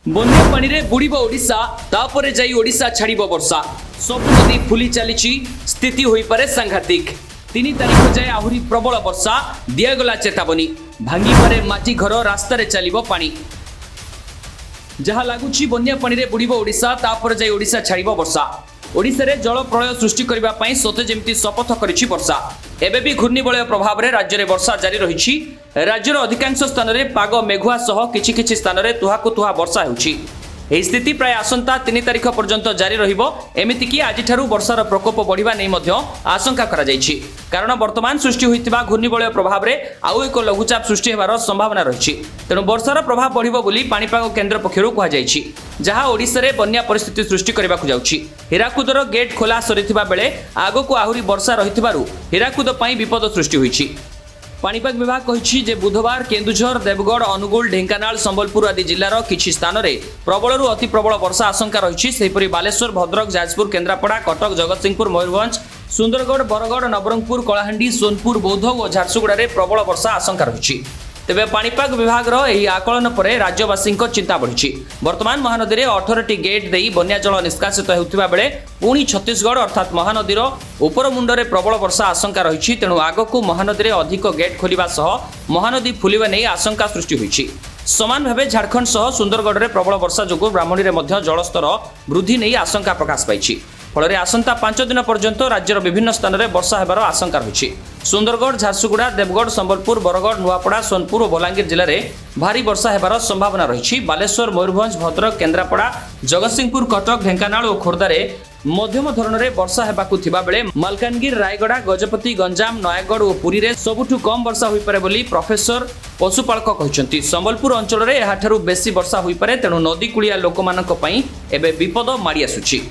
बन्या पानी रे बुड़ीब ओडिशा तापरे जाई ओडिशा छाड़िब वर्षा सब नदी फुली चलीची स्थिति होई पारे सांघातिक 3 तारिख जाए आहुरी प्रबल वर्षा दियागला चेतावनी भांगी पारे माटी घर रास्ता रे चलिबो पानी जहा लागुची बन्या पानी रे बुड़ीब ओडिशा तापरे जाई ओडिशा छाड़िब वर्षा ओडिशा रे जल प्रलय सृष्टि करबा पई सते जेमती शपथ करिछि वर्षा एबे भी घूर्णिबलय प्रभाव रे राज्य रे वर्षा जारी रहिछि राज्यर अधिकांश स्थान रे पाग मेघुआ सह किछि स्थान रे तुहाकु तुहा वर्षा हेउछि एही स्थिति प्राय आसंता 3 तारिख पर्यंत जारी रहिबो एमिति कि आज ठारू वर्षार प्रकोप बढ़िबा नै मध्य आशंका करा जायछि कारण वर्तमान सृष्टि होइतिबा घूर्णिबलय प्रभाव रे आउ एक लघुचाप सृष्टि हेबार संभावना रहिछि तेणु वर्षार प्रभाव बढ़िबो बोली पाणीपाग केन्द्र पक्षरु कुहा जायछि जहा ओडिसा रे बन्या परिस्थिति सृष्टि करबाकु जाउछि हिराकुदर गेट खोला सरिथिबा बेले आगोकु आहुरी वर्षा रहिथिबारु हिराकुद पई विपद सृष्टि होइछि पाणीपाग विभाग कहिछि जे बुधवार केन्दुझर देवगढ़ अनुगुल ढेंकानाल संबलपुर आदि जिल्लार किछि स्थान रे प्रबलरु अति प्रबल वर्षा आशंका रहिछि सेहिपरि बालेश्वर भद्रक जाजपुर केन्द्रापड़ा कटक जगतसिंहपुर मयूरभंज सुंदरगढ़ बरगढ़ नवरंगपुर कलाहांडी सोनपुर बौद्ध और झारसुगुड़ा रे प्रबल वर्षा आशंका रहिछि तेबे पाणीपाग विभाग एही आकलन परे राज्यवासी चिंता बढ़ी वर्तमान महानदी में 18टी गेट देई बन्या जल निष्कासित होउथिबा बेले पुणी छत्तीसगढ़ अर्थात महानदीर उपर मुंडरे प्रबल वर्षा आशंका रही तेणु आगकू महानदी में अधिक गेट खोलिबा सह महानदी फुलिबा नै आशंका सृष्टि होइछि समान भावे झारखंड सह सुंदरगढ़ में प्रबल वर्षा जोगु ब्राह्मणी में जलस्तर वृद्धि नहीं आशंका प्रकाश पाई फल आसंता 5 दिन पर्यंत राज्यर विभिन्न स्थान में वर्षा हेबार आशंका रही सुंदरगढ़ झारसुगुड़ा देवगढ़ संबलपुर बरगढ़ नुआपड़ा सोनपुर और बलांगीर जिले में भारी वर्षा हेबार संभावना रही बालेश्वर मयूरभंज भद्रक केन्द्रापड़ा जगतसिंहपुर कटक ढेंकानाल और खोर्धार मध्यम धरणरे वर्षा हेबाकु थिबा बेले मालकानगिरी रायगड़ा गजपति गंजाम नयागढ़ और पुरी रे सबुठु कम वर्षा होई पारे बोली प्रोफेसर पशुपालक कहिसंती संबलपुर अंचल रे एहाठारु बेसी वर्षा होई पारे तेणु नदी कुलिया लोकमानक पई एबे विपद माड़ी आसुछि।